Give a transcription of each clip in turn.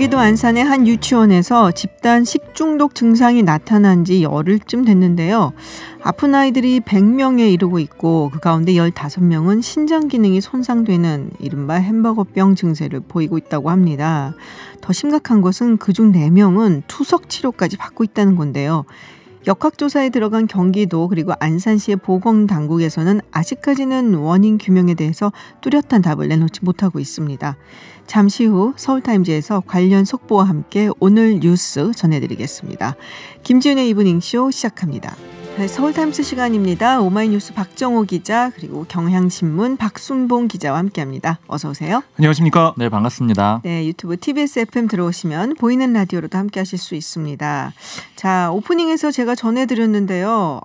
경기도 안산의 한 유치원에서 집단 식중독 증상이 나타난 지 열흘쯤 됐는데요. 아픈 아이들이 100명에 이르고 있고 그 가운데 15명은 신장 기능이 손상되는 이른바 햄버거병 증세를 보이고 있다고 합니다. 더 심각한 것은 그중 4명은 투석 치료까지 받고 있다는 건데요. 역학조사에 들어간 경기도 그리고 안산시의 보건당국에서는 아직까지는 원인 규명에 대해서 뚜렷한 답을 내놓지 못하고 있습니다. 잠시 후 서울타임즈에서 관련 속보와 함께 오늘 뉴스 전해드리겠습니다. 김지은의 이브닝쇼 시작합니다. 네, 서울타임스 시간입니다. 오마이뉴스 박정호 기자 그리고 경향신문 박순봉 기자와 함께합니다. 어서 오세요. 안녕하십니까. 네, 반갑습니다. 네, 유튜브 TBS FM 들어오시면 보이는 라디오로도 함께하실 수 있습니다. 자, 오프닝에서 제가 전해드렸는데요.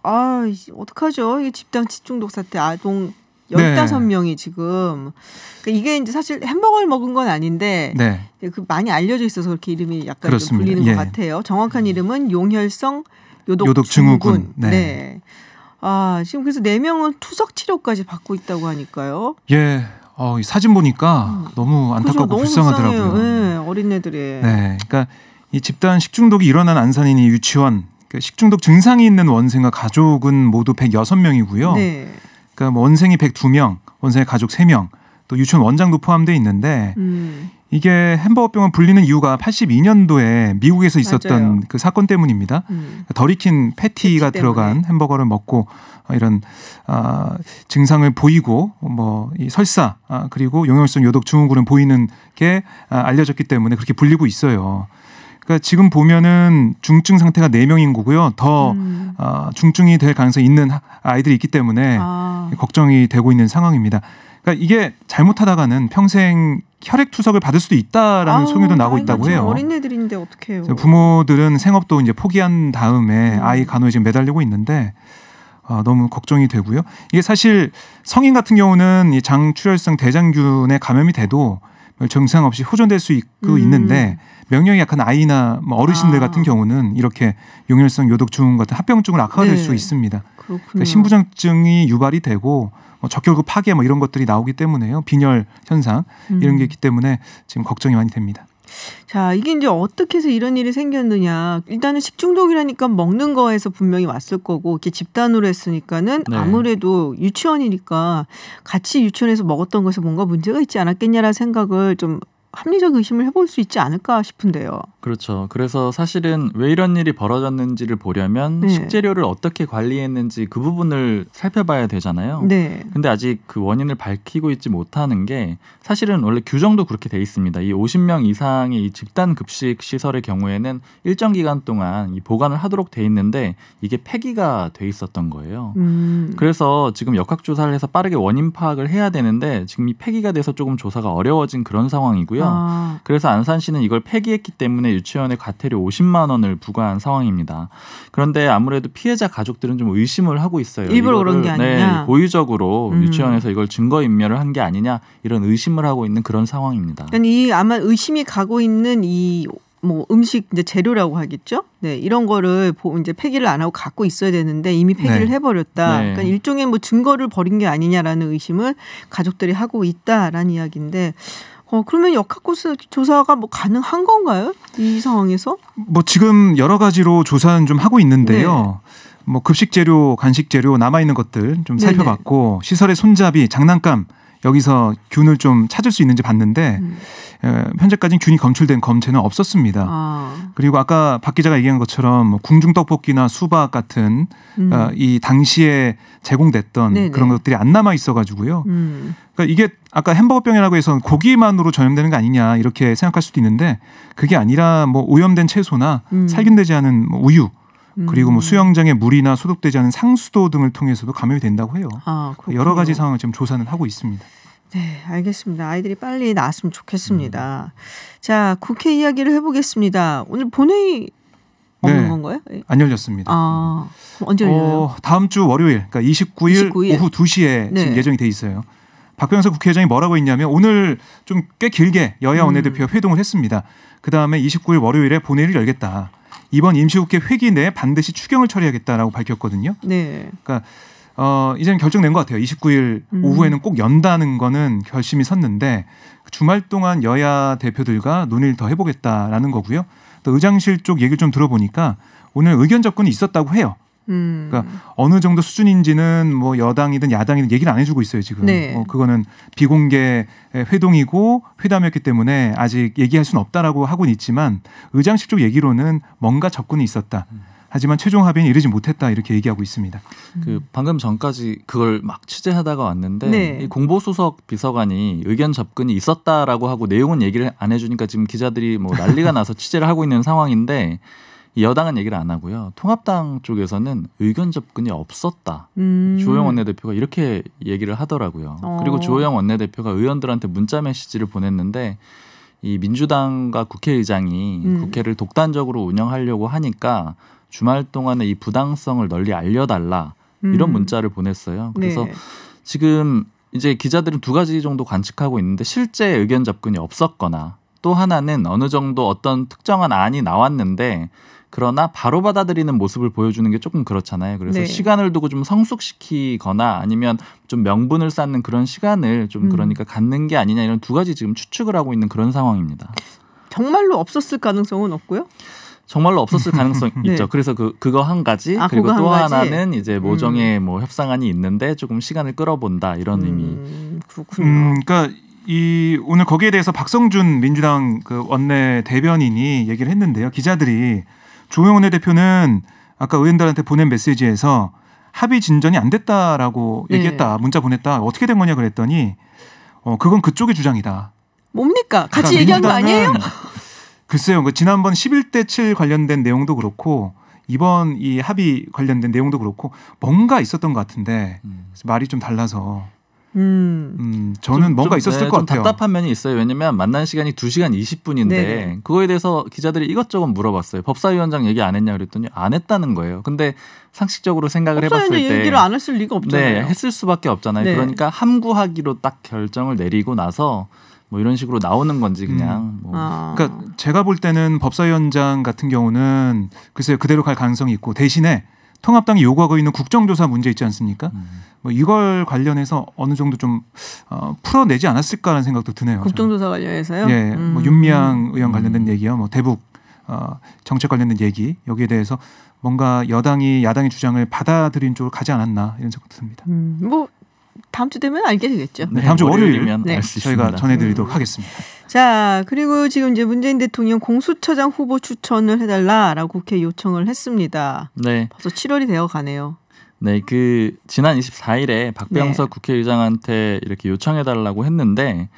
어떡하죠? 이게 집단 식중독 사태 아동 15명이 지금. 그러니까 이게 이제 사실 햄버거를 먹은 건 아닌데 그 많이 알려져 있어서 그렇게 이름이 약간 좀 불리는 것 같아요. 정확한 이름은 용혈성 요독 증후군. 네. 지금 그래서 4명은 투석 치료까지 받고 있다고 하니까요. 예. 이 사진 보니까 너무 안타깝고 너무 불쌍하더라고요. 네, 어린애들이. 네. 그러니까 이 집단 식중독이 일어난 안산인이 유치원 식중독 증상이 있는 원생과 가족은 모두 106명이고요. 네. 그러니까 원생이 102명, 원생의 가족 3명, 또 유치원 원장도 포함되어 있는데 이게 햄버거병을 불리는 이유가 82년도에 미국에서 있었던 맞아요. 그 사건 때문입니다. 덜 익힌 패티가 들어간 햄버거를 먹고 이런 증상을 보이고 이 설사 그리고 용혈성 요독 증후군을 보이는 게 알려졌기 때문에 그렇게 불리고 있어요. 그러니까 지금 보면은 중증 상태가 4명인 거고요. 더 중증이 될 가능성이 있는 아이들이 있기 때문에 걱정이 되고 있는 상황입니다. 그러니까 이게 잘못하다가는 평생 혈액 투석을 받을 수도 있다라는 소문도 나고 있다고 해요. 어린애들인데 어떡해요. 부모들은 생업도 이제 포기한 다음에 아이 간호에 지금 매달리고 있는데 너무 걱정이 되고요. 이게 사실 성인 같은 경우는 이 장출혈성 대장균에 감염이 돼도 증상 없이 호전될 수 있고 있는데 명령이 약한 아이나 어르신들 같은 경우는 이렇게 용혈성 요독 증후군 같은 합병증을 악화가 될 수 있습니다. 그러니까 신부전증이 유발이 되고 적혈구 파괴 이런 것들이 나오기 때문에요. 빈혈 현상 이런 게 있기 때문에 지금 걱정이 많이 됩니다. 자, 이게 이제 어떻게 해서 이런 일이 생겼느냐. 일단은 식중독이라니까 먹는 거에서 분명히 왔을 거고 이렇게 집단으로 했으니까는 아무래도 유치원이니까 같이 유치원에서 먹었던 것에 뭔가 문제가 있지 않았겠냐라는 생각을 좀 합리적 의심을 해볼 수 있지 않을까 싶은데요. 그렇죠. 그래서 사실은 왜 이런 일이 벌어졌는지를 보려면 식재료를 어떻게 관리했는지 그 부분을 살펴봐야 되잖아요. 근데 아직 그 원인을 밝히고 있지 못하는 게 사실은 원래 규정도 그렇게 돼 있습니다. 이 50명 이상의 이 집단 급식 시설의 경우에는 일정 기간 동안 이 보관을 하도록 돼 있는데 이게 폐기가 돼 있었던 거예요. 그래서 지금 역학조사를 해서 빠르게 원인 파악을 해야 되는데 지금 이 폐기가 돼서 조금 조사가 어려워진 그런 상황이고요. 그래서 안산시는 이걸 폐기했기 때문에 유치원에 과태료 50만 원을 부과한 상황입니다. 그런데 아무래도 피해자 가족들은 좀 의심을 하고 있어요. 일부러 그런 게 아니냐. 고의적으로 유치원에서 이걸 증거인멸을 한 게 아니냐 이런 의심을 하고 있는 그런 상황입니다. 그러니까 이 아마 의심이 가고 있는 이 음식 이제 재료라고 하겠죠. 네, 이런 거를 이제 폐기를 안 하고 갖고 있어야 되는데 이미 폐기를 해버렸다. 그러니까 일종의 증거를 버린 게 아니냐라는 의심을 가족들이 하고 있다라는 이야기인데. 그러면 역학조사가 가능한 건가요? 이 상황에서? 지금 여러 가지로 조사는 좀 하고 있는데요. 급식 재료, 간식 재료 남아있는 것들 좀 살펴봤고 시설의 손잡이, 장난감 여기서 균을 좀 찾을 수 있는지 봤는데 현재까지는 균이 검출된 검체는 없었습니다. 그리고 아까 박 기자가 얘기한 것처럼 궁중떡볶이나 수박 같은 이 당시에 제공됐던 그런 것들이 안 남아 있어가지고요. 그러니까 이게 아까 햄버거병이라고 해서 고기만으로 전염되는 거 아니냐 이렇게 생각할 수도 있는데 그게 아니라 오염된 채소나 살균되지 않은 우유 그리고 수영장의 물이나 소독되지 않은 상수도 등을 통해서도 감염이 된다고 해요. 여러 가지 상황을 지금 조사는 하고 있습니다. 네, 알겠습니다. 아이들이 빨리 나았으면 좋겠습니다. 자, 국회 이야기를 해보겠습니다. 오늘 본회의 없는 건가요? 안 열렸습니다. 그럼 언제 열려요? 다음 주 월요일, 그러니까 29일 오후 2시에 지금 예정이 돼 있어요. 박병석 국회의장이 뭐라고 했냐면 오늘 좀 꽤 길게 여야 원내대표가 회동을 했습니다. 그다음에 29일 월요일에 본회의를 열겠다. 이번 임시국회 회기 내에 반드시 추경을 처리하겠다라고 밝혔거든요. 그러니까 이제는 결정된 것 같아요. 29일 오후에는 꼭 연다는 거는 결심이 섰는데 주말 동안 여야 대표들과 논의를 더 해보겠다라는 거고요. 또 의장실 쪽 얘기를 좀 들어보니까 오늘 의견 접근이 있었다고 해요. 그러니까 어느 정도 수준인지는 뭐 여당이든 야당이든 얘기를 안 해주고 있어요 지금. 네. 그거는 비공개 회동이고 회담이었기 때문에 아직 얘기할 수는 없다라고 하고는 있지만 의장실 쪽 얘기로는 뭔가 접근이 있었다. 하지만 최종 합의는 이르지 못했다 이렇게 얘기하고 있습니다. 방금 전까지 그걸 막 취재하다가 왔는데 네. 이 공보수석 비서관이 의견 접근이 있었다라고 하고 내용은 얘기를 안 해주니까 지금 기자들이 뭐 난리가 나서 취재를 하고 있는 상황인데 여당은 얘기를 안 하고요. 통합당 쪽에서는 의견 접근이 없었다. 주호영 원내대표가 이렇게 얘기를 하더라고요. 그리고 주호영 원내대표가 의원들한테 문자 메시지를 보냈는데 이 민주당과 국회의장이 국회를 독단적으로 운영하려고 하니까 주말 동안에 이 부당성을 널리 알려달라 이런 문자를 보냈어요. 그래서 네. 지금 이제 기자들은 두 가지 정도 관측하고 있는데 실제 의견 접근이 없었거나 또 하나는 어느 정도 어떤 특정한 안이 나왔는데 그러나 바로 받아들이는 모습을 보여주는 게 조금 그렇잖아요. 그래서 네. 시간을 두고 좀 성숙시키거나 아니면 좀 명분을 쌓는 그런 시간을 좀 그러니까 갖는 게 아니냐 이런 두 가지 지금 추측을 하고 있는 그런 상황입니다. 정말로 없었을 가능성은 없고요? 정말로 없었을 가능성이 네. 있죠. 그래서 그거 한 가지 그리고 그거 또 한 가지? 하나는 이제 모종의 뭐 협상안이 있는데 조금 시간을 끌어본다 이런 의미. 그렇군요. 그러니까 오늘 거기에 대해서 박성준 민주당 그 원내 대변인이 얘기를 했는데요. 기자들이 주호영 원내대표는 아까 의원들한테 보낸 메시지에서 합의 진전이 안 됐다라고 얘기했다. 문자 보냈다. 어떻게 된 거냐 그랬더니 그건 그쪽의 주장이다. 뭡니까? 같이 그러니까 얘기한 거 아니에요? 글쎄요. 지난번 11대 7 관련된 내용도 그렇고 이번 이 합의 관련된 내용도 그렇고 뭔가 있었던 것 같은데 말이 좀 달라서 저는 뭔가 있었을 것 같아요. 답답한 면이 있어요. 왜냐하면 만난 시간이 2시간 20분인데 네. 그거에 대해서 기자들이 이것저것 물어봤어요. 법사위원장 얘기 안 했냐 그랬더니 안 했다는 거예요. 근데 상식적으로 생각을 해봤을 때 얘기를 안 했을 리가 없잖아요. 네, 했을 수밖에 없잖아요. 네. 그러니까 함구하기로 딱 결정을 내리고 나서 뭐 이런 식으로 나오는 건지 그냥. 그러니까 제가 볼 때는 법사위원장 같은 경우는 글쎄요 그대로 갈 가능성이 있고 대신에 통합당이 요구하고 있는 국정조사 문제 있지 않습니까? 뭐 이걸 관련해서 어느 정도 좀 풀어내지 않았을까라는 생각도 드네요. 국정조사 관련해서요? 예, 뭐 윤미향 의원 관련된 얘기요, 뭐 대북 정책 관련된 얘기 여기에 대해서 뭔가 여당이 야당의 주장을 받아들인 쪽으로 가지 않았나 이런 생각도 듭니다. 뭐 다음 주 되면 알게 되겠죠. 네, 다음 주 월요일이면 알 수 있습니다. 저희가 전해드리도록 하겠습니다. 자, 그리고 지금 이제 문재인 대통령 공수처장 후보 추천을 해달라라고 국회에 요청을 했습니다. 네. 벌써 7월이 되어 가네요. 네, 지난 24일에 박병석 국회의장한테 이렇게 요청해달라고 했는데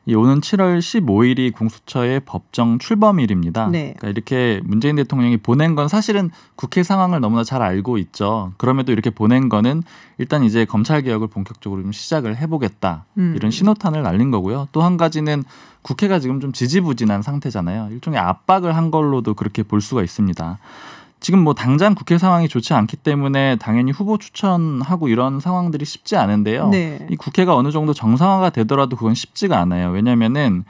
오는 7월 15일이 공수처의 법정 출범일입니다. 네. 그러니까 이렇게 문재인 대통령이 보낸 건 사실은 국회 상황을 너무나 잘 알고 있죠. 그럼에도 이렇게 보낸 거는 일단 이제 검찰 개혁을 본격적으로 좀 시작을 해보겠다. 이런 신호탄을 날린 거고요. 또 한 가지는 국회가 지금 좀 지지부진한 상태잖아요. 일종의 압박을 한 걸로도 그렇게 볼 수가 있습니다. 지금 뭐 당장 국회 상황이 좋지 않기 때문에 당연히 후보 추천하고 이런 상황들이 쉽지 않은데요. 네. 이 국회가 어느 정도 정상화가 되더라도 그건 쉽지가 않아요. 왜냐하면은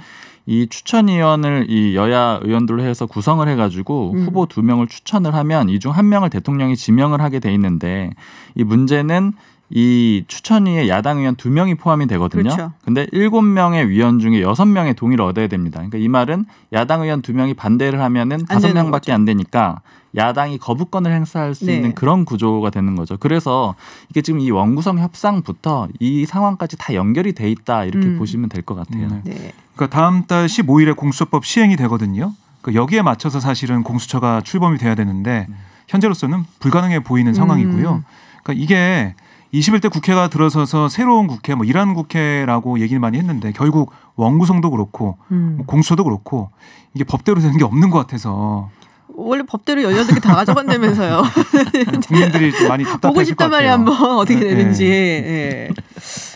이 추천위원을 이 여야 의원들로 해서 구성을 해가지고 후보 2명을 추천을 하면 이 중 1명을 대통령이 지명을 하게 돼 있는데 이 문제는 이 추천위에 야당 의원 2명이 포함이 되거든요. 그렇죠. 근데 7명의 위원 중에 6명의 동의를 얻어야 됩니다. 그러니까 이 말은 야당 의원 2명이 반대를 하면은 5명밖에 안 되니까 야당이 거부권을 행사할 수 있는 그런 구조가 되는 거죠. 그래서 이게 지금 이 원구성 협상부터 이 상황까지 다 연결이 돼 있다 이렇게 보시면 될 것 같아요. 네. 그러니까 다음 달 15일에 공수처법 시행이 되거든요. 그러니까 여기에 맞춰서 사실은 공수처가 출범이 돼야 되는데 현재로서는 불가능해 보이는 상황이고요. 그러니까 이게 21대 국회가 들어서서 새로운 국회, 뭐 이란 국회라고 얘기를 많이 했는데 결국 원구성도 그렇고 뭐 공수처도 그렇고 이게 법대로 되는 게 없는 것 같아서 원래 법대로 18개 다 가져간다면서요. 국민들이 좀 많이 답답하실 보고 싶단 것 같아요. 말이야 한번 어떻게 되는지. 네.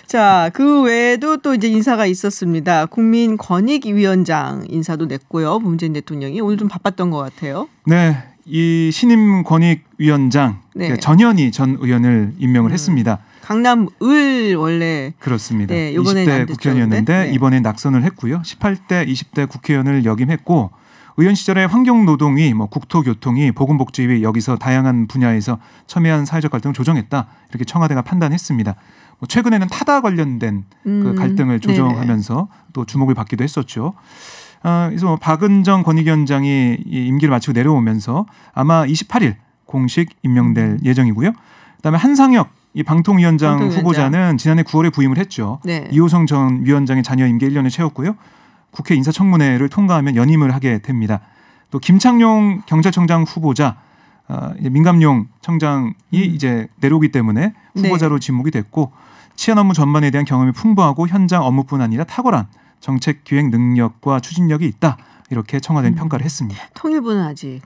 자, 그 외에도 또 이제 인사가 있었습니다. 국민권익위원장 인사도 냈고요. 문재인 대통령이 오늘 좀 바빴던 것 같아요. 네, 이 신임 권익위원장 전현희 전 의원을 임명을 했습니다. 강남 을 원래 그렇습니다. 네, 20대 국회의원이었는데 이번에 낙선을 했고요. 18대, 20대 국회의원을 역임했고 의원 시절에 환경노동위, 뭐 국토교통위, 보건복지위 여기서 다양한 분야에서 첨예한 사회적 갈등을 조정했다 이렇게 청와대가 판단했습니다. 뭐 최근에는 타다 관련된 그 갈등을 조정하면서 네네. 또 주목을 받기도 했었죠. 그래서 뭐 박은정 권익위원장이 임기를 마치고 내려오면서 아마 28일 공식 임명될 예정이고요. 그다음에 한상혁 이 방통위원장 후보자는 지난해 9월에 부임을 했죠. 네. 이호성 전 위원장의 자녀 임기 1년을 채웠고요. 국회 인사청문회를 통과하면 연임을 하게 됩니다. 또 김창룡 경찰청장 후보자 이제 민감용 청장이 이제 내려오기 때문에 후보자로 지목이 됐고 치안 업무 전반에 대한 경험이 풍부하고 현장 업무뿐 아니라 탁월한 정책 기획 능력과 추진력이 있다. 이렇게 청와대는 평가를 했습니다. 통일부는 아직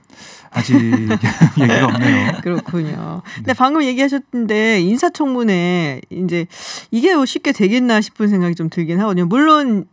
얘기가 없네요. 그렇군요. 근데 방금 얘기하셨는데 인사청문회 이제 이게 쉽게 되겠나 싶은 생각이 좀 들긴 하거든요. 물론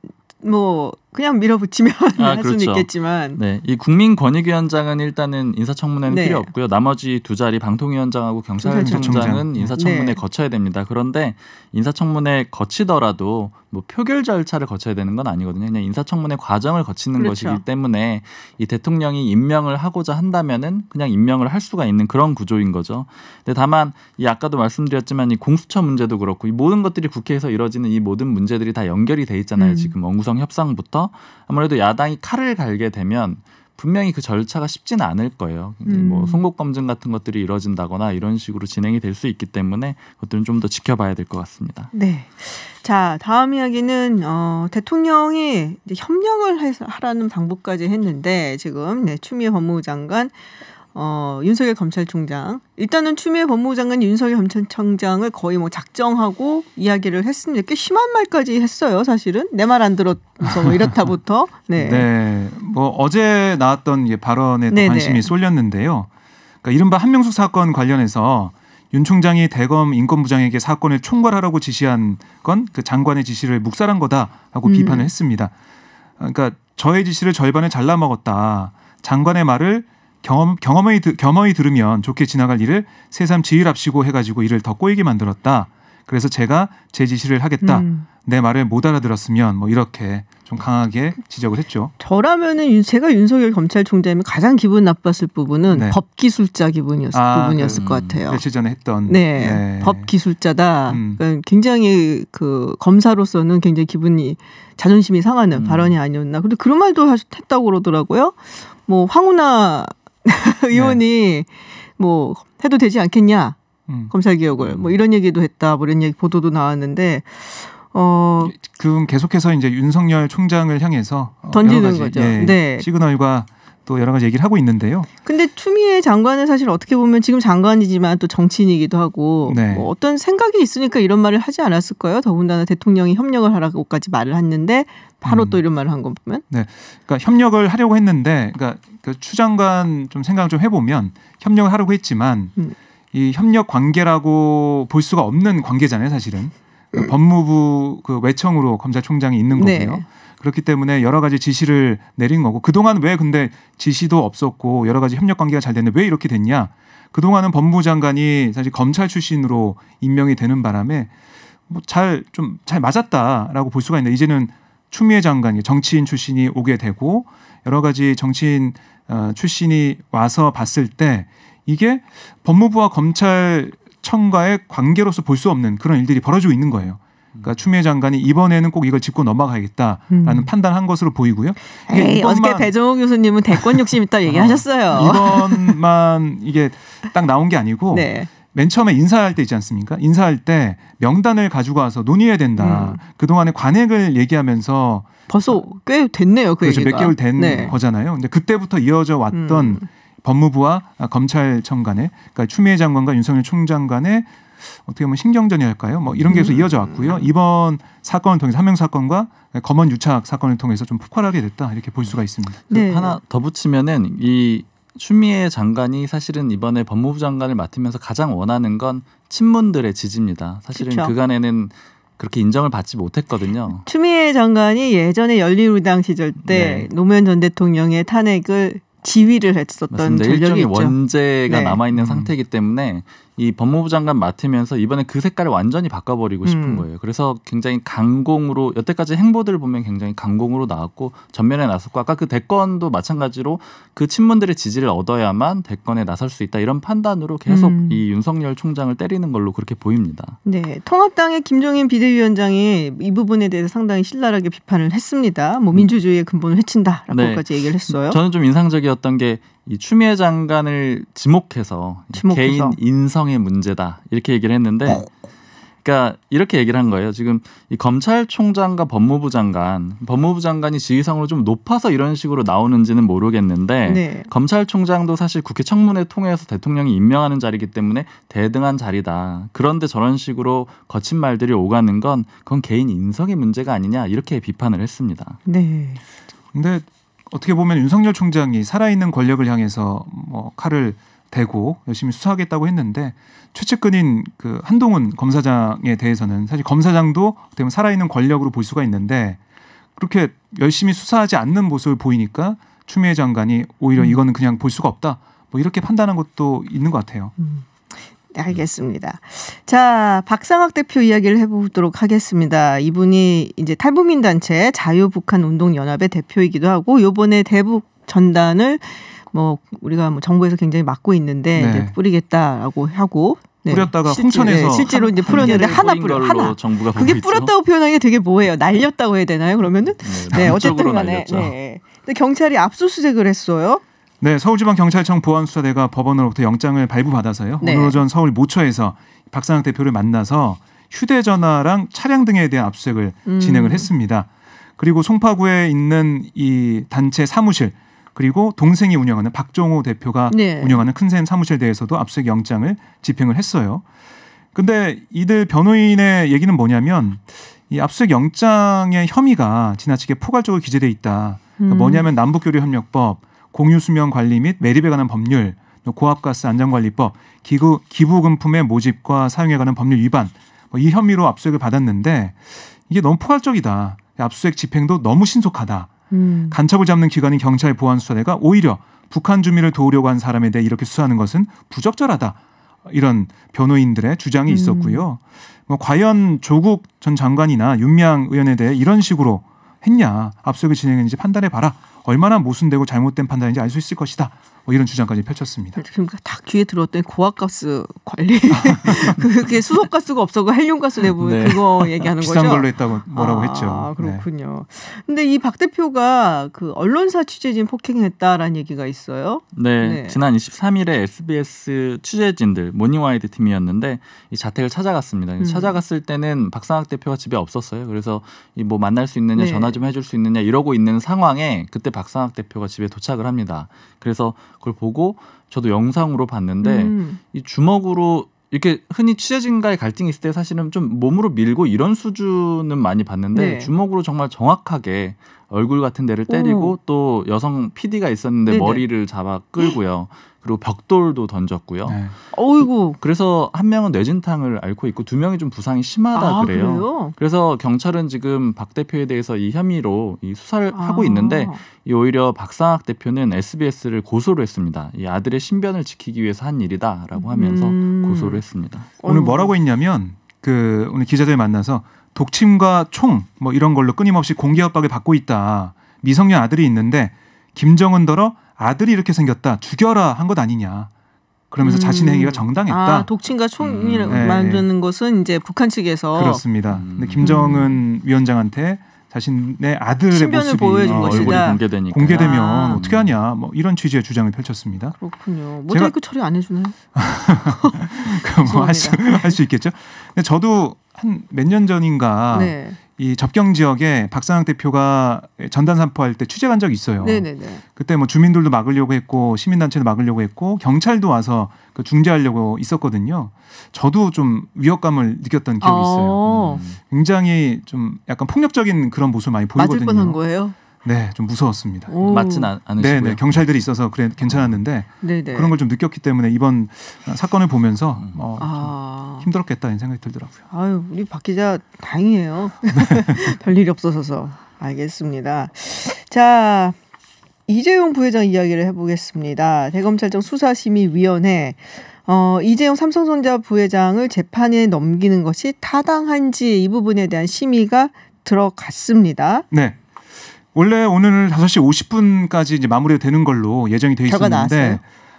뭐 그냥 밀어붙이면 할 그렇죠. 수는 있겠지만 네, 이 국민권익위원장은 일단은 인사청문회는 네. 필요 없고요. 나머지 두 자리 방통위원장하고 경찰청장은 인사청문회 네. 거쳐야 됩니다. 그런데 인사청문회 거치더라도 뭐 표결 절차를 거쳐야 되는 건 아니거든요. 그냥 인사청문회 과정을 거치는 그렇죠. 것이기 때문에 이 대통령이 임명을 하고자 한다면은 그냥 임명을 할 수가 있는 그런 구조인 거죠. 근데 다만 이 아까도 말씀드렸지만 이 공수처 문제도 그렇고 이 모든 것들이 국회에서 이뤄지는 이 모든 문제들이 다 연결이 돼 있잖아요. 지금 원구성 협상부터 아무래도 야당이 칼을 갈게 되면 분명히 그 절차가 쉽지는 않을 거예요. 뭐 송곳 검증 같은 것들이 이루어진다거나 이런 식으로 진행이 될 수 있기 때문에 그것들은 좀 더 지켜봐야 될 것 같습니다. 네. 자, 다음 이야기는 대통령이 이제 협력을 하라는 방법까지 했는데 지금 추미애 법무부 장관 윤석열 검찰총장 일단은 추미애 법무부 장관이 윤석열 검찰총장을 거의 뭐 작정하고 이야기를 했습니다. 꽤 심한 말까지 했어요. 사실은 내 말 안 들어서 뭐 이렇다부터. 네. 네. 뭐 어제 나왔던 발언에 또 관심이 쏠렸는데요. 그러니까 이른바 한명숙 사건 관련해서 윤 총장이 대검 인권부장에게 사건을 총괄하라고 지시한 건 그 장관의 지시를 묵살한 거다라고 비판을 했습니다. 그러니까 저의 지시를 절반을 잘라 먹었다. 장관의 말을 겸허히 들으면 좋게 지나갈 일을 새삼 지휘랍시고 해가지고 일을 더 꼬이게 만들었다. 그래서 제가 제 지시를 하겠다. 내 말을 못 알아들었으면 뭐 이렇게 좀 강하게 지적을 했죠. 저라면은 제가 윤석열 검찰총장이면 가장 기분 나빴을 부분은 네. 법기술자 부분이었을 것 같아요. 며칠 전에 했던. 네. 법기술자다. 그러니까 굉장히 그 검사로서는 굉장히 자존심이 상하는 발언이 아니었나. 근데 그런 말도 했다고 그러더라고요. 뭐 황운하 의원이 뭐 해도 되지 않겠냐. 검찰개혁을 뭐 이런 얘기도 했다. 뭐 이런 얘기 보도도 나왔는데 그럼 계속해서 이제 윤석열 총장을 향해서 던지는 여러 가지, 거죠. 네. 시그널과 또 여러 가지 얘기를 하고 있는데요. 근데 추미애 장관은 사실 어떻게 보면 지금 장관이지만 또 정치인이기도 하고 네. 뭐 어떤 생각이 있으니까 이런 말을 하지 않았을 거예요. 더군다나 대통령이 협력을 하라고까지 말을 했는데 바로 또 이런 말을 한 거 보면. 네. 그러니까 협력을 하려고 했는데 그러니까 그 추 장관 좀 생각을 좀 해보면 협력을 하려고 했지만 이 협력 관계라고 볼 수가 없는 관계잖아요, 사실은. 법무부 그 외청으로 검찰총장이 있는 거고요. 네. 그렇기 때문에 여러 가지 지시를 내린 거고 그동안 왜 근데 지시도 없었고 여러 가지 협력 관계가 잘 됐는데 왜 이렇게 됐냐. 그동안은 법무부 장관이 사실 검찰 출신으로 임명이 되는 바람에 뭐 잘 맞았다라고 볼 수가 있는데 이제는 추미애 장관이 정치인 출신이 오게 되고 여러 가지 정치인 출신이 와서 봤을 때 이게 법무부와 검찰청과의 관계로서 볼 수 없는 그런 일들이 벌어지고 있는 거예요. 그러니까 추미애 장관이 이번에는 꼭 이걸 짚고 넘어가야겠다라는 판단한 것으로 보이고요. 에이, 어저께 배정호 교수님은 대권 욕심 있다 얘기하셨어요. 이번만 이게 딱 나온 게 아니고 네. 맨 처음에 인사할 때 있지 않습니까? 인사할 때 명단을 가지고 와서 논의해야 된다. 그동안의 관행을 얘기하면서 벌써 꽤 됐네요. 그 그렇죠. 얘기가. 몇 개월 된 거잖아요. 근데 그때부터 이어져 왔던 법무부와 검찰청 간에 그러니까 추미애 장관과 윤석열 총장 간에 어떻게 보면 신경전이랄까요? 뭐 이런 게 계속 이어져 왔고요. 이번 사건을 통해서 한명 사건과 검언 유착 사건을 통해서 좀 폭발하게 됐다 이렇게 볼 수가 있습니다. 네. 하나 더 붙이면은 이 추미애 장관이 사실은 이번에 법무부 장관을 맡으면서 가장 원하는 건 친문들의 지지입니다. 사실은 그쵸. 그간에는 그렇게 인정을 받지 못했거든요. 추미애 장관이 예전에 열린우리당 시절 때 노무현 전 대통령의 탄핵을 지휘를 했었던 맞습니다. 전력이 일종의 있죠. 원죄가 네. 남아있는 상태이기 때문에 이 법무부 장관 맡으면서 이번에 그 색깔을 완전히 바꿔버리고 싶은 거예요. 그래서 굉장히 강공으로 여태까지 행보들을 보면 굉장히 강공으로 나왔고 전면에 나섰고 아까 그 대권도 마찬가지로 그 친문들의 지지를 얻어야만 대권에 나설 수 있다 이런 판단으로 계속 이 윤석열 총장을 때리는 걸로 그렇게 보입니다. 네, 통합당의 김종인 비대위원장이 이 부분에 대해서 상당히 신랄하게 비판을 했습니다. 뭐 민주주의의 근본을 해친다라고까지 얘기를 했어요. 저는 좀 인상적이었던 게 이 추미애 장관을 지목해서 개인 인성의 문제다 이렇게 얘기를 했는데, 그러니까 이렇게 얘기를 한 거예요. 지금 이 검찰총장과 법무부 장관이 지휘성으로 좀 높아서 이런 식으로 나오는지는 모르겠는데 네. 검찰총장도 사실 국회 청문회 통해서 대통령이 임명하는 자리이기 때문에 대등한 자리다. 그런데 저런 식으로 거친 말들이 오가는 건 그건 개인 인성의 문제가 아니냐 이렇게 비판을 했습니다. 네. 근데 어떻게 보면 윤석열 총장이 살아있는 권력을 향해서 뭐 칼을 대고 열심히 수사하겠다고 했는데 최측근인 그 한동훈 검사장에 대해서는 사실 검사장도 어떻게 보면 살아있는 권력으로 볼 수가 있는데 그렇게 열심히 수사하지 않는 모습을 보이니까 추미애 장관이 오히려 이거는 그냥 볼 수가 없다. 뭐 이렇게 판단한 것도 있는 것 같아요. 알겠습니다. 자, 박상학 대표 이야기를 해보도록 하겠습니다. 이분이 이제 탈북민 단체 자유북한운동연합의 대표이기도 하고 요번에 대북 전단을 뭐 우리가 뭐 정부에서 굉장히 막고 있는데 네. 이제 뿌리겠다라고 하고 네. 뿌렸다가 홍천에서 실제로 이제 풀었는데 하나 정부가 그게 뿌렸다고 표현하기 되게 뭐예요? 날렸다고 해야 되나요? 그러면은 네, 어쨌든 간에 네. 근데 경찰이 압수수색을 했어요. 네, 서울지방경찰청 보안수사대가 법원으로부터 영장을 발부받아서요. 네. 오늘 오전 서울 모처에서 박상학 대표를 만나서 휴대전화랑 차량 등에 대한 압수수색을 진행을 했습니다. 그리고 송파구에 있는 이 단체 사무실 그리고 동생이 운영하는 박종호 대표가 네. 운영하는 큰샘 사무실에 대해서도 압수수색 영장을 집행을 했어요. 근데 이들 변호인의 얘기는 뭐냐면 이 압수수색 영장의 혐의가 지나치게 포괄적으로 기재돼 있다. 그러니까 뭐냐면 남북교류협력법, 공유수명관리 및 매립에 관한 법률, 고압가스 안전관리법, 기부금품의 모집과 사용에 관한 법률 위반 이 혐의로 압수수색을 받았는데 이게 너무 포괄적이다. 압수수색 집행도 너무 신속하다. 간첩을 잡는 기관인 경찰 보안수사대가 오히려 북한 주민을 도우려고 한 사람에 대해 이렇게 수사하는 것은 부적절하다. 이런 변호인들의 주장이 있었고요. 과연 조국 전 장관이나 윤미향 의원에 대해 이런 식으로 했냐, 압수수색을 진행했는지 판단해봐라. 얼마나 모순되고 잘못된 판단인지 알 수 있을 것이다. 이런 주장까지 펼쳤습니다. 지금 딱 귀에 들었더니 고압가스 관리 그게 수소가스가 없어서 헬륨가스 내부 네. 그거 얘기하는 비싼 거죠? 걸로 했다고 뭐라고 했죠. 그렇군요. 근데 이 박 대표가 그 언론사 취재진 폭행했다라는 얘기가 있어요. 네. 지난 23일에 SBS 취재진들 모닝와이드 팀이었는데 이 자택을 찾아갔습니다. 찾아갔을 때는 박상학 대표가 집에 없었어요. 그래서 이 뭐 만날 수 있느냐 전화 좀 해줄 수 있느냐 이러고 있는 상황에 그때 박상학 대표가 집에 도착을 합니다. 그래서 그걸 보고 저도 영상으로 봤는데 이 주먹으로 이렇게 흔히 취재진과의 갈등이 있을 때 사실은 좀 몸으로 밀고 이런 수준은 많이 봤는데 주먹으로 정말 정확하게 얼굴 같은 데를 때리고 또 여성 PD가 있었는데 네네. 머리를 잡아 끌고요. 그리고 벽돌도 던졌고요. 네. 어이구. 그래서 한 명은 뇌진탕을 앓고 있고 두 명이 좀 부상이 심하다 그래요. 그래요? 그래서 경찰은 지금 박 대표에 대해서 이 혐의로 이 수사를 하고 있는데 이 오히려 박상학 대표는 SBS를 고소를 했습니다. 이 아들의 신변을 지키기 위해서 한 일이다라고 하면서 고소를 했습니다. 오늘 뭐라고 했냐면 오늘 기자들 만나서 독침과 총 뭐 이런 걸로 끊임없이 공개 협박을 받고 있다. 미성년 아들이 있는데 김정은더러 아들이 이렇게 생겼다. 죽여라 한 것 아니냐. 그러면서 자신의 행위가 정당했다. 독침과 총이라고 만드는 것은 이제 북한 측에서 그렇습니다. 근데 김정은 위원장한테 자신의 아들의 모습이 보여준 것이다. 얼굴이 공개되면 어떻게 하냐. 뭐 이런 취지의 주장을 펼쳤습니다. 그렇군요. 모자이크 처리 안 해주나요? 뭐 할 수 있겠죠. 근데 저도 한 몇 년 전인가 이 접경 지역에 박상학 대표가 전단 산포할 때 취재 간 적이 있어요. 네네네. 그때 뭐 주민들도 막으려고 했고 시민단체도 막으려고 했고 경찰도 와서 중재하려고 있었거든요. 저도 좀 위협감을 느꼈던 기억이 있어요. 굉장히 좀 약간 폭력적인 그런 모습을 많이 보이거든요. 맞을 뻔한 거예요? 네, 좀 무서웠습니다. 맞진 않으시고요. 네, 경찰들이 있어서 그래 괜찮았는데 그런 걸 좀 느꼈기 때문에 이번 사건을 보면서 좀 힘들었겠다는 생각이 들더라고요. 아유, 우리 박 기자 다행이에요. 별일이 없어서. 알겠습니다. 자, 이재용 부회장 이야기를 해보겠습니다. 대검찰청 수사심의위원회 이재용 삼성전자 부회장을 재판에 넘기는 것이 타당한지 이 부분에 대한 심의가 들어갔습니다. 네. 원래 오늘 5시 50분까지 이제 마무리가 되는 걸로 예정이 돼 있었는데 나왔어요?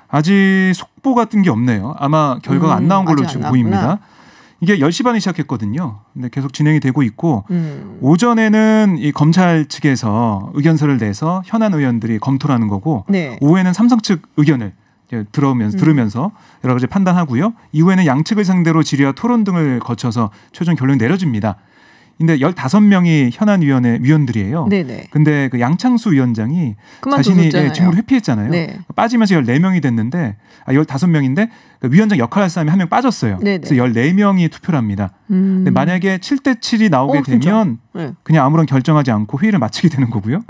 아직 속보 같은 게 없네요. 아마 결과가 안 나온 걸로 지금 보입니다. 이게 10시 반에 시작했거든요. 근데 계속 진행이 되고 있고 오전에는 이 검찰 측에서 의견서를 내서 현안 의원들이 검토를 하는 거고 네. 오후에는 삼성 측 의견을 들으면서 여러 가지 판단하고요. 이후에는 양측을 상대로 질의와 토론 등을 거쳐서 최종 결론이 내려집니다. 근데 15명이 현안 위원들이에요. 네네. 근데 그 양창수 위원장이 자신이 직무를 회피했잖아요. 네. 빠지면서 14명이 됐는데 15명인데 그 위원장 역할을 할 사람이 1명 빠졌어요. 네네. 그래서 14명이 투표를 합니다. 근데 만약에 7대7이 나오게 되면 네. 그냥 아무런 결정하지 않고 회의를 마치게 되는 거고요.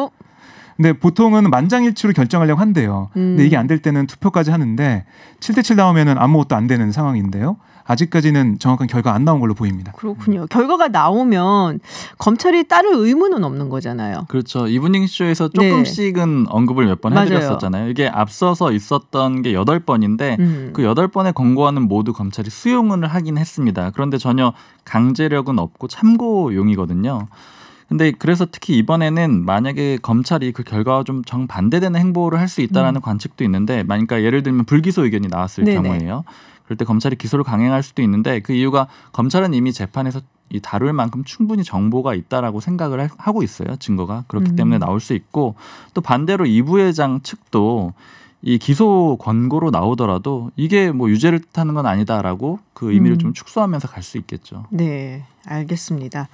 근데 보통은 만장일치로 결정하려고 한대요. 근데 이게 안 될 때는 투표까지 하는데 7대7 나오면은 아무것도 안 되는 상황인데요. 아직까지는 정확한 결과가 안 나온 걸로 보입니다. 그렇군요. 결과가 나오면 검찰이 따를 의무는 없는 거잖아요. 그렇죠. 이브닝 쇼에서 조금씩은 네. 언급을 몇 번 해드렸었잖아요. 이게 앞서서 있었던 게 8번인데 그 8번의 권고안은 모두 검찰이 수용을 하긴 했습니다. 그런데 전혀 강제력은 없고 참고용이거든요. 근데 그래서 특히 이번에는 만약에 검찰이 그 결과와 좀 정반대되는 행보를 할 수 있다라는 관측도 있는데 그러니까 예를 들면 불기소 의견이 나왔을 네네. 경우에요. 그럴 때 검찰이 기소를 강행할 수도 있는데 그 이유가 검찰은 이미 재판에서 이 다룰 만큼 충분히 정보가 있다라고 생각을 하고 있어요. 증거가. 그렇기 때문에 나올 수 있고 또 반대로 이 부회장 측도 이 기소 권고로 나오더라도 이게 뭐 유죄를 뜻하는 건 아니다라고 그 의미를 좀 축소하면서 갈 수 있겠죠. 네, 알겠습니다.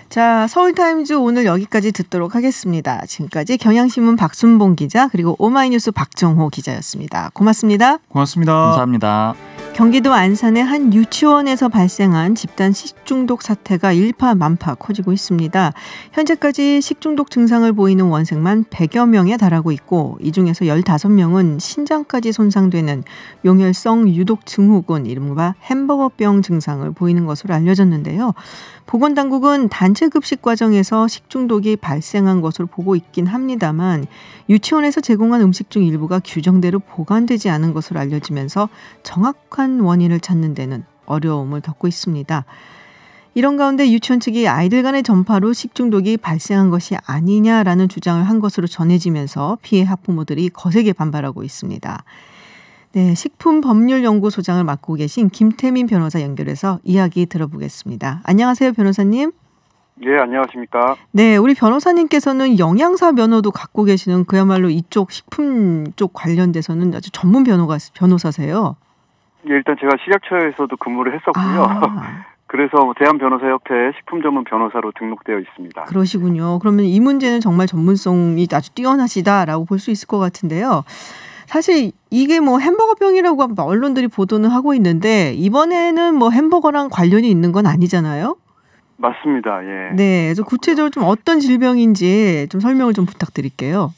자, 서울타임즈 오늘 여기까지 듣도록 하겠습니다. 지금까지 경향신문 박순봉 기자 그리고 오마이뉴스 박정호 기자였습니다. 고맙습니다. 고맙습니다. 감사합니다. 경기도 안산의 한 유치원에서 발생한 집단 식중독 사태가 일파만파 커지고 있습니다. 현재까지 식중독 증상을 보이는 원생만 100여 명에 달하고 있고 이 중에서 15명은 신장까지 손상되는 용혈성 유독 증후군 이른바 햄버거병 증상을 보이는 것으로 알려졌는데요. 보건당국은 단체 급식 과정에서 식중독이 발생한 것으로 보고 있긴 합니다만 유치원에서 제공한 음식 중 일부가 규정대로 보관되지 않은 것으로 알려지면서 정확한 원인을 찾는 데는 어려움을 겪고 있습니다. 이런 가운데 유치원 측이 아이들 간의 전파로 식중독이 발생한 것이 아니냐라는 주장을 한 것으로 전해지면서 피해 학부모들이 거세게 반발하고 있습니다. 네, 식품법률연구소장을 맡고 계신 김태민 변호사 연결해서 이야기 들어보겠습니다. 안녕하세요, 변호사님. 네, 안녕하십니까. 네, 우리 변호사님께서는 영양사 면허도 갖고 계시는 그야말로 이쪽 식품 쪽 관련돼서는 아주 전문 변호사세요. 예, 일단 제가 식약처에서도 근무를 했었고요. 그래서 대한변호사협회 식품전문 변호사로 등록되어 있습니다. 그러시군요. 그러면 이 문제는 정말 전문성이 아주 뛰어나시다라고 볼 수 있을 것 같은데요. 사실 이게 뭐 햄버거병이라고 언론들이 보도는 하고 있는데 이번에는 뭐 햄버거랑 관련이 있는 건 아니잖아요? 맞습니다. 예. 네, 그래서 구체적으로 좀 어떤 질병인지 좀 설명을 좀 부탁드릴게요.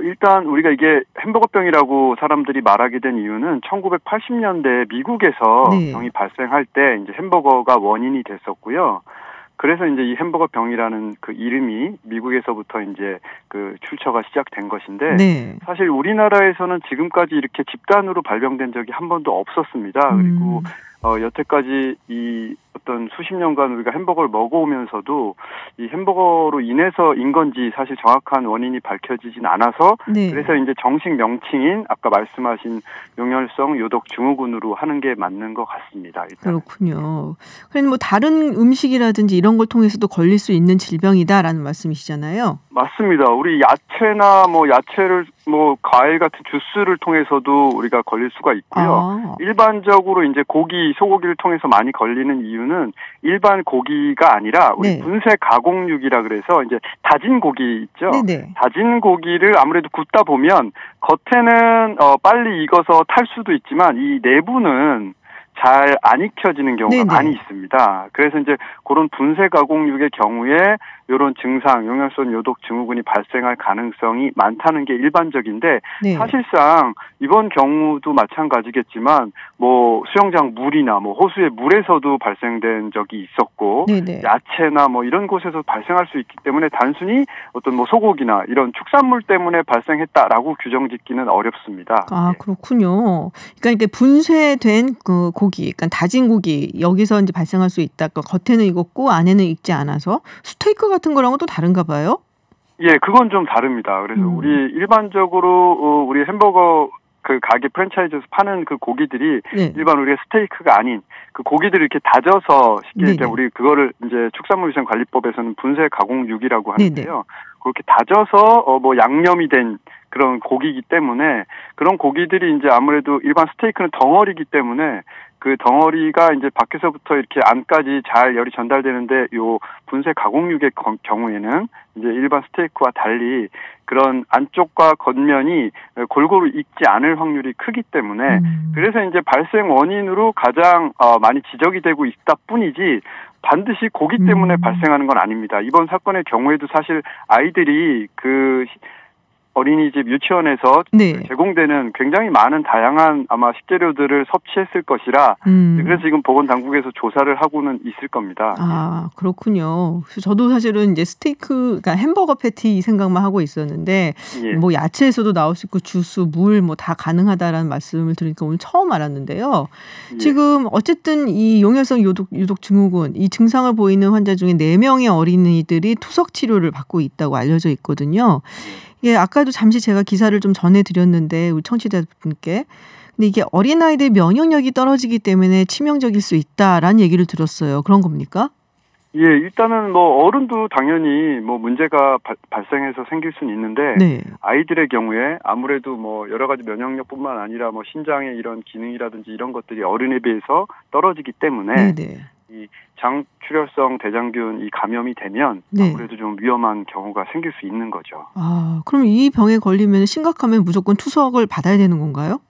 일단 우리가 이게 햄버거병이라고 사람들이 말하게 된 이유는 1980년대 미국에서 네. 병이 발생할 때 이제 햄버거가 원인이 됐었고요. 그래서 이제 이 햄버거병이라는 그 이름이 미국에서부터 이제 그 출처가 시작된 것인데 네. 사실 우리나라에서는 지금까지 이렇게 집단으로 발병된 적이 한 번도 없었습니다. 그리고 여태까지 이 어떤 수십 년간 우리가 햄버거를 먹어오면서도 이 햄버거로 인해서인 건지 사실 정확한 원인이 밝혀지진 않아서 네. 그래서 이제 정식 명칭인 아까 말씀하신 용혈성 요독 증후군으로 하는 게 맞는 것 같습니다. 일단. 그렇군요. 그럼 뭐 다른 음식이라든지 이런 걸 통해서도 걸릴 수 있는 질병이다라는 말씀이시잖아요. 맞습니다. 우리 야채나 야채를 과일 같은 주스를 통해서도 우리가 걸릴 수가 있고요. 일반적으로 이제 소고기를 통해서 많이 걸리는 이유는 일반 고기가 아니라 우리 네. 분쇄 가공육이라 그래서 이제 다진 고기 있죠. 네네. 다진 고기를 아무래도 굽다 보면 겉에는 빨리 익어서 탈 수도 있지만 이 내부는 잘 안 익혀지는 경우가 네네. 많이 있습니다. 그래서 이제 그런 분쇄 가공육의 경우에 이런 증상, 용혈성 요독 증후군이 발생할 가능성이 많다는 게 일반적인데 네. 사실상 이번 경우도 마찬가지겠지만 뭐 수영장 물이나 뭐 호수의 물에서도 발생된 적이 있었고 네네. 야채나 뭐 이런 곳에서 발생할 수 있기 때문에 단순히 어떤 뭐 소고기나 이런 축산물 때문에 발생했다라고 규정짓기는 어렵습니다. 아, 그렇군요. 그러니까 이게 분쇄된 그 고기, 그러니까 다진 고기 여기서 이제 발생할 수 있다. 그러니까 겉에는 익었고 안에는 익지 않아서 스테이크 같은 거랑은 또 다른가 봐요? 예, 그건 좀 다릅니다. 그래서 우리 일반적으로 우리 햄버거 그 가게 프랜차이즈에서 파는 그 고기들이 네. 일반 우리가 스테이크가 아닌 그 고기들을 이렇게 다져서 쉽게 얘기하면 우리 그거를 이제 축산물위생관리법에서는 분쇄 가공육이라고 하는데요. 네네. 그렇게 다져서 뭐 양념이 된 그런 고기이기 때문에 그런 고기들이 이제 아무래도 일반 스테이크는 덩어리이기 때문에 그 덩어리가 이제 밖에서부터 이렇게 안까지 잘 열이 전달되는데 요 분쇄 가공육의 경우에는 이제 일반 스테이크와 달리 그런 안쪽과 겉면이 골고루 익지 않을 확률이 크기 때문에 그래서 이제 발생 원인으로 가장 많이 지적이 되고 있다 뿐이지 반드시 고기 때문에 발생하는 건 아닙니다. 이번 사건의 경우에도 사실 아이들이 그 어린이집 유치원에서 네. 제공되는 굉장히 많은 다양한 아마 식재료들을 섭취했을 것이라 그래서 지금 보건당국에서 조사를 하고는 있을 겁니다. 아, 그렇군요. 저도 사실은 이제 스테이크, 그러니까 햄버거 패티 이 생각만 하고 있었는데 예. 뭐 야채에서도 나올 수 있고 주스, 물 뭐 다 가능하다라는 말씀을 들으니까 오늘 처음 알았는데요. 예. 지금 어쨌든 이 용혈성 유독 증후군 이 증상을 보이는 환자 중에 4명의 어린이들이 투석 치료를 받고 있다고 알려져 있거든요. 예, 아까도 잠시 제가 기사를 좀 전해드렸는데 우리 청취자분께 근데 이게 어린아이들 면역력이 떨어지기 때문에 치명적일 수 있다라는 얘기를 들었어요. 그런 겁니까? 예, 일단은 뭐 어른도 당연히 뭐 문제가 발생해서 생길 수는 있는데 네. 아이들의 경우에 아무래도 뭐 여러 가지 면역력뿐만 아니라 뭐 신장의 이런 기능이라든지 이런 것들이 어른에 비해서 떨어지기 때문에 네네. 이 장출혈성 대장균 이 감염이 되면 네. 아무래도 좀 위험한 경우가 생길 수 있는 거죠. 아, 그럼 이 병에 걸리면 심각하면 무조건 투석을 받아야 되는 건가요?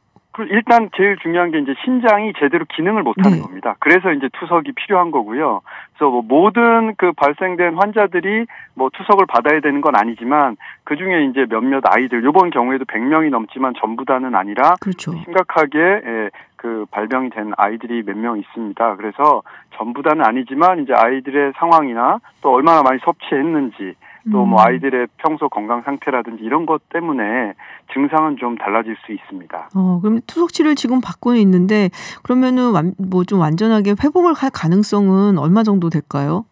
일단 제일 중요한 게 이제 신장이 제대로 기능을 못하는 네. 겁니다. 그래서 이제 투석이 필요한 거고요. 그래서 뭐 모든 그 발생된 환자들이 뭐 투석을 받아야 되는 건 아니지만 그 중에 이제 몇몇 아이들, 이번 경우에도 100명이 넘지만 전부 다는 아니라 그렇죠. 심각하게 그 발병이 된 아이들이 몇 명 있습니다. 그래서 전부 다는 아니지만 이제 아이들의 상황이나 또 얼마나 많이 섭취했는지 또 뭐 아이들의 평소 건강 상태라든지 이런 것 때문에 증상은 좀 달라질 수 있습니다. 그럼 투석 치료를 지금 받고 있는데 그러면은 뭐 좀 완전하게 회복을 할 가능성은 얼마 정도 될까요?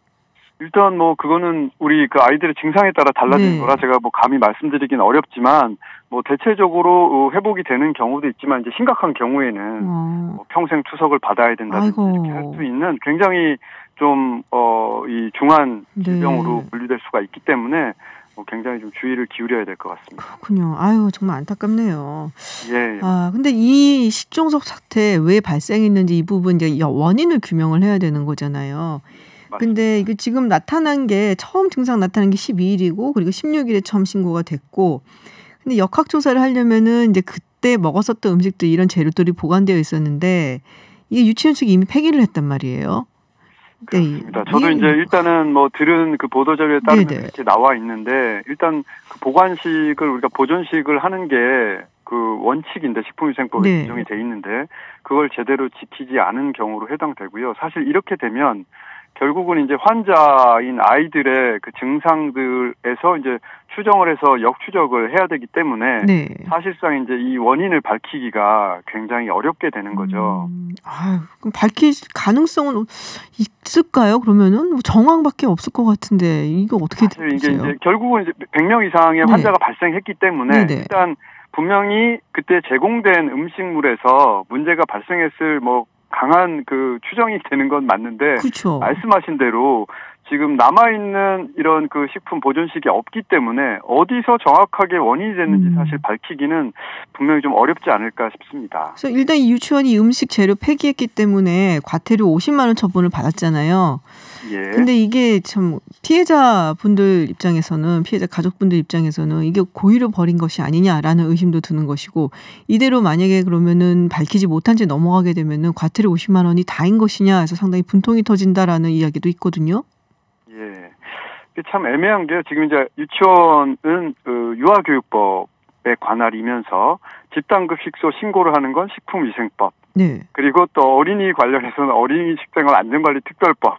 일단 뭐 그거는 우리 그 아이들의 증상에 따라 달라지는 네. 거라 제가 뭐 감히 말씀드리긴 어렵지만 뭐 대체적으로 회복이 되는 경우도 있지만 이제 심각한 경우에는 뭐 평생 투석을 받아야 된다든지 아이고. 이렇게 할 수 있는 굉장히 좀 이 중한 질병으로 네. 분류될 수가 있기 때문에 굉장히 좀 주의를 기울여야 될 것 같습니다. 그렇군요. 아유 정말 안타깝네요. 예. 아 근데 이 식중독 사태 왜 발생했는지 이 부분 이제 원인을 규명을 해야 되는 거잖아요. 근데 이거 지금 나타난 게 처음 증상 나타난 게 12일이고 그리고 16일에 처음 신고가 됐고 근데 역학 조사를 하려면은 이제 그때 먹었었던 음식들 이런 재료들이 보관되어 있었는데 이게 유치원 측이 이미 폐기를 했단 말이에요. 그렇습니다. 저도 이제 일단은 뭐 들은 그 보도 자료에 따르면 네네. 이렇게 나와 있는데 일단 그 보관식을 우리가 보존식을 하는 게 그 원칙인데 식품위생법에 네. 규정이 돼 있는데 그걸 제대로 지키지 않은 경우로 해당되고요. 사실 이렇게 되면 결국은 이제 환자인 아이들의 그 증상들에서 이제 추정을 해서 역추적을 해야 되기 때문에 네. 사실상 이제 이 원인을 밝히기가 굉장히 어렵게 되는 거죠. 그럼 밝힐 가능성은 있을까요? 그러면은 뭐 정황밖에 없을 것 같은데 이거 어떻게 사실 이게 이제 결국은 이제 100명 이상의 네. 환자가 발생했기 때문에 네네. 일단 분명히 그때 제공된 음식물에서 문제가 발생했을 뭐 강한 그 추정이 되는 건 맞는데 그렇죠. 말씀하신 대로 지금 남아있는 이런 그 식품 보존식이 없기 때문에 어디서 정확하게 원인이 됐는지 사실 밝히기는 분명히 좀 어렵지 않을까 싶습니다. 그래서 일단 이 유치원이 음식 재료 폐기했기 때문에 과태료 50만 원 처분을 받았잖아요. 예. 근데 이게 참 피해자분들 입장에서는, 피해자 가족분들 입장에서는 이게 고의로 벌인 것이 아니냐라는 의심도 드는 것이고, 이대로 만약에 그러면은 밝히지 못한 채 넘어가게 되면은 과태료 50만 원이 다인 것이냐 해서 상당히 분통이 터진다라는 이야기도 있거든요. 예. 참 애매한 게요. 지금 이제 유치원은 그 유아교육법에 관할이면서 집단급식소 신고를 하는 건 식품위생법. 네. 그리고 또 어린이 관련해서는 어린이 식생활 안전관리 특별법.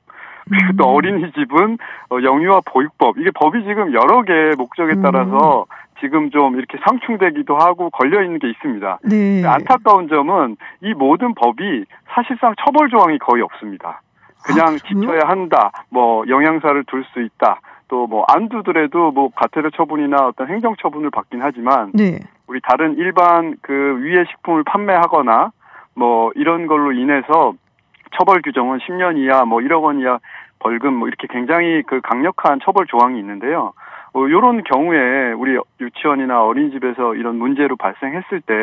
그리고 또 어린이집은 영유아 보육법. 이게 법이 지금 여러 개 목적에 따라서 지금 좀 이렇게 상충되기도 하고 걸려 있는 게 있습니다. 네. 안타까운 점은 이 모든 법이 사실상 처벌 조항이 거의 없습니다. 그냥 지켜야 한다. 뭐 영양사를 둘 수 있다. 또 뭐 안 두더라도 뭐 과태료 처분이나 어떤 행정 처분을 받긴 하지만 네. 우리 다른 일반 그 위의 식품을 판매하거나 뭐 이런 걸로 인해서 처벌 규정은 10년 이하, 뭐 1억 원 이하 벌금, 뭐 이렇게 굉장히 그 강력한 처벌 조항이 있는데요. 이런 경우에 우리 유치원이나 어린이집에서 이런 문제로 발생했을 때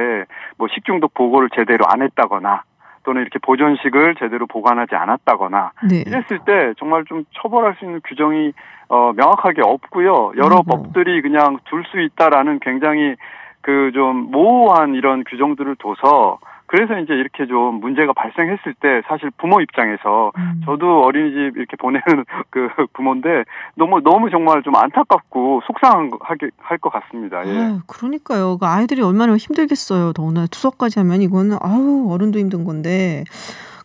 뭐 식중독 보고를 제대로 안 했다거나 또는 이렇게 보존식을 제대로 보관하지 않았다거나 네. 이랬을 때 정말 좀 처벌할 수 있는 규정이 명확하게 없고요. 여러 법들이 그냥 둘 수 있다라는 굉장히 그 좀 모호한 이런 규정들을 둬서 그래서 이제 이렇게 좀 문제가 발생했을 때 사실 부모 입장에서 저도 어린이집 이렇게 보내는 그 부모인데 너무 정말 좀 안타깝고 속상하게 할 것 같습니다. 예. 아유, 그러니까요. 그 아이들이 얼마나 힘들겠어요. 더구나 추석까지 하면 이거는 어른도 힘든 건데.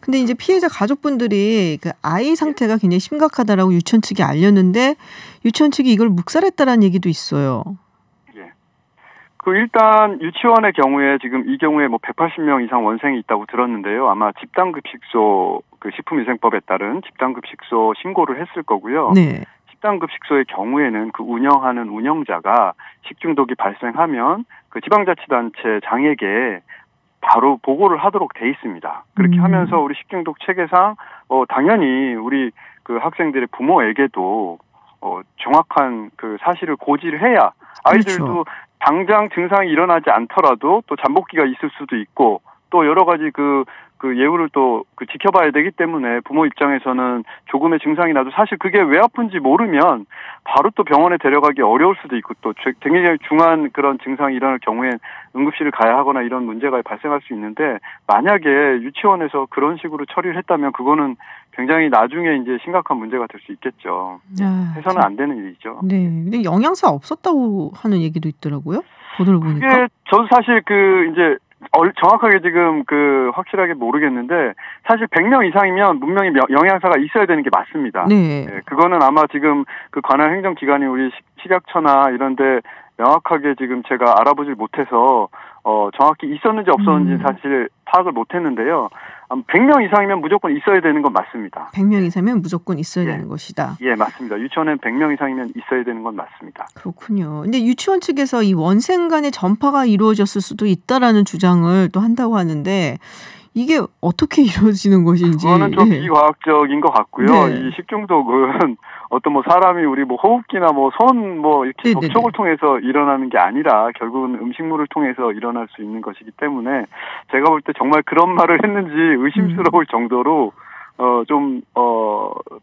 근데 이제 피해자 가족분들이 그 아이 상태가 굉장히 심각하다라고 유치원 측이 알렸는데 유치원 측이 이걸 묵살했다라는 얘기도 있어요. 그 일단 유치원의 경우에 지금 이 경우에 뭐 180명 이상 원생이 있다고 들었는데요. 아마 집단급식소 그 식품위생법에 따른 집단급식소 신고를 했을 거고요. 네. 집단급식소의 경우에는 그 운영하는 운영자가 식중독이 발생하면 그 지방자치단체 장에게 바로 보고를 하도록 돼 있습니다. 그렇게 하면서 우리 식중독 체계상 당연히 우리 그 학생들의 부모에게도 정확한 그 사실을 고지를 해야 아이들도 그렇죠. 당장 증상이 일어나지 않더라도 또 잠복기가 있을 수도 있고 또 여러 가지 그 예우를 또 지켜봐야 되기 때문에 부모 입장에서는 조금의 증상이 나도 사실 그게 왜 아픈지 모르면 바로 또 병원에 데려가기 어려울 수도 있고 또 굉장히 중한 그런 증상이 일어날 경우엔 응급실을 가야 하거나 이런 문제가 발생할 수 있는데 만약에 유치원에서 그런 식으로 처리를 했다면 그거는 굉장히 나중에 이제 심각한 문제가 될 수 있겠죠. 해서는 안 되는 일이죠. 네. 근데 영양사 없었다고 하는 얘기도 있더라고요. 보도를 보니까. 그게 저도 사실 이제 정확하게 지금 확실하게 모르겠는데 사실 100명 이상이면 분명히 영양사가 있어야 되는 게 맞습니다. 네. 네. 그거는 아마 지금 그 관할 행정기관이 우리 식약처나 이런데 명확하게 지금 제가 알아보질 못해서 정확히 있었는지 없었는지 사실 파악을 못했는데요. 100명 이상이면 무조건 있어야 되는 건 맞습니다. 100명 이상이면 무조건 있어야 되는 것이다. 예, 맞습니다. 유치원엔 100명 이상이면 있어야 되는 건 맞습니다. 그렇군요. 근데 유치원 측에서 이 원생 간의 전파가 이루어졌을 수도 있다라는 주장을 또 한다고 하는데 이게 어떻게 이루어지는 것인지. 그거는 좀 비과학적인 것 같고요. 네. 이 식중독은 어떤 뭐 사람이 우리 뭐 호흡기나 뭐 손 뭐 이렇게 접촉을 통해서 일어나는 게 아니라 결국은 음식물을 통해서 일어날 수 있는 것이기 때문에 제가 볼 때 정말 그런 말을 했는지 의심스러울 정도로 좀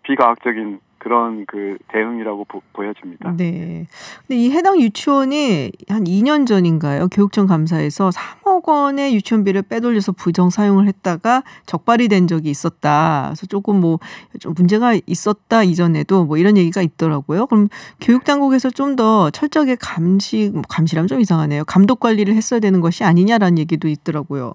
비과학적인 그런 그 대응이라고 보여집니다. 네. 근데 이 해당 유치원이 한 2년 전인가요? 교육청 감사에서 3억 원의 유치원비를 빼돌려서 부정 사용을 했다가 적발이 된 적이 있었다. 그래서 조금 좀 문제가 있었다 이전에도 이런 얘기가 있더라고요. 그럼 교육 당국에서 좀 더 철저하게 감시라면 좀 이상하네요. 감독 관리를 했어야 되는 것이 아니냐라는 얘기도 있더라고요.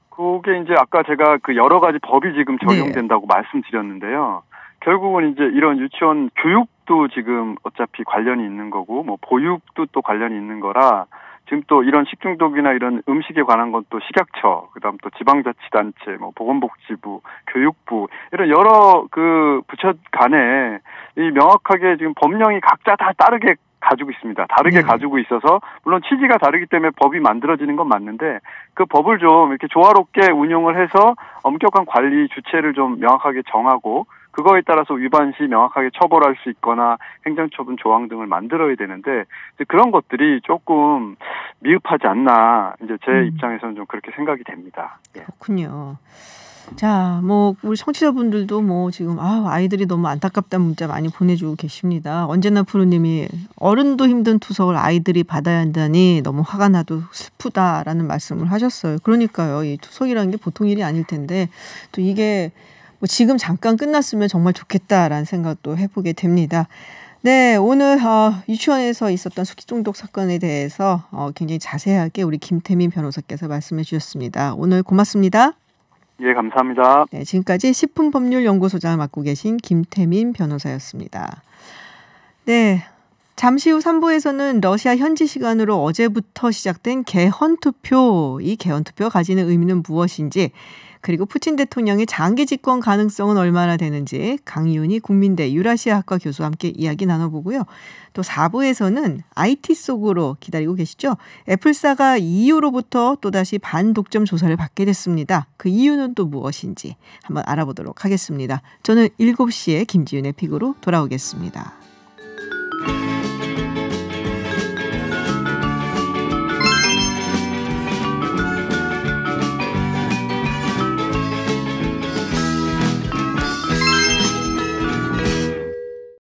그게 이제 아까 제가 그 여러 가지 법이 지금 적용된다고 말씀드렸는데요. 결국은 이제 이런 유치원 교육도 지금 어차피 관련이 있는 거고 뭐 보육도 또 관련이 있는 거라 지금 또 이런 식중독이나 이런 음식에 관한 건 또 식약처, 그다음 또 지방자치단체, 뭐 보건복지부, 교육부 이런 여러 그 부처 간에 이 명확하게 지금 법령이 각자 다 다르게 가지고 있습니다. 다르게 가지고 있어서 물론 취지가 다르기 때문에 법이 만들어지는 건 맞는데 그 법을 좀 이렇게 조화롭게 운용을 해서 엄격한 관리 주체를 좀 명확하게 정하고 그거에 따라서 위반 시 명확하게 처벌할 수 있거나 행정처분 조항 등을 만들어야 되는데 이제 그런 것들이 조금 미흡하지 않나 이제 제 입장에서는 좀 그렇게 생각이 됩니다. 그렇군요. 자, 뭐 우리 청취자분들도 뭐 지금 아이들이 너무 안타깝다는 문자 많이 보내주고 계십니다. 언제나 푸르님이 어른도 힘든 투석을 아이들이 받아야 한다니 너무 화가 나도 슬프다라는 말씀을 하셨어요. 그러니까요, 이 투석이라는 게 보통 일이 아닐 텐데 또 이게 뭐 지금 잠깐 끝났으면 정말 좋겠다라는 생각도 해보게 됩니다. 네, 오늘 유치원에서 있었던 식중독 사건에 대해서 굉장히 자세하게 우리 김태민 변호사께서 말씀해 주셨습니다. 오늘 고맙습니다. 예, 감사합니다. 네, 지금까지 식품법률연구소장을 맡고 계신 김태민 변호사였습니다. 네, 잠시 후 3부에서는 러시아 현지 시간으로 어제부터 시작된 개헌투표, 이 개헌투표가 가지는 의미는 무엇인지, 그리고 푸틴 대통령의 장기 집권 가능성은 얼마나 되는지 강희훈이 국민대 유라시아학과 교수와 함께 이야기 나눠보고요. 또 4부에서는 IT 속으로 기다리고 계시죠? 애플사가 EU로부터 또다시 반독점 조사를 받게 됐습니다. 그 이유는 또 무엇인지 한번 알아보도록 하겠습니다. 저는 7시에 김지윤의 픽으로 돌아오겠습니다.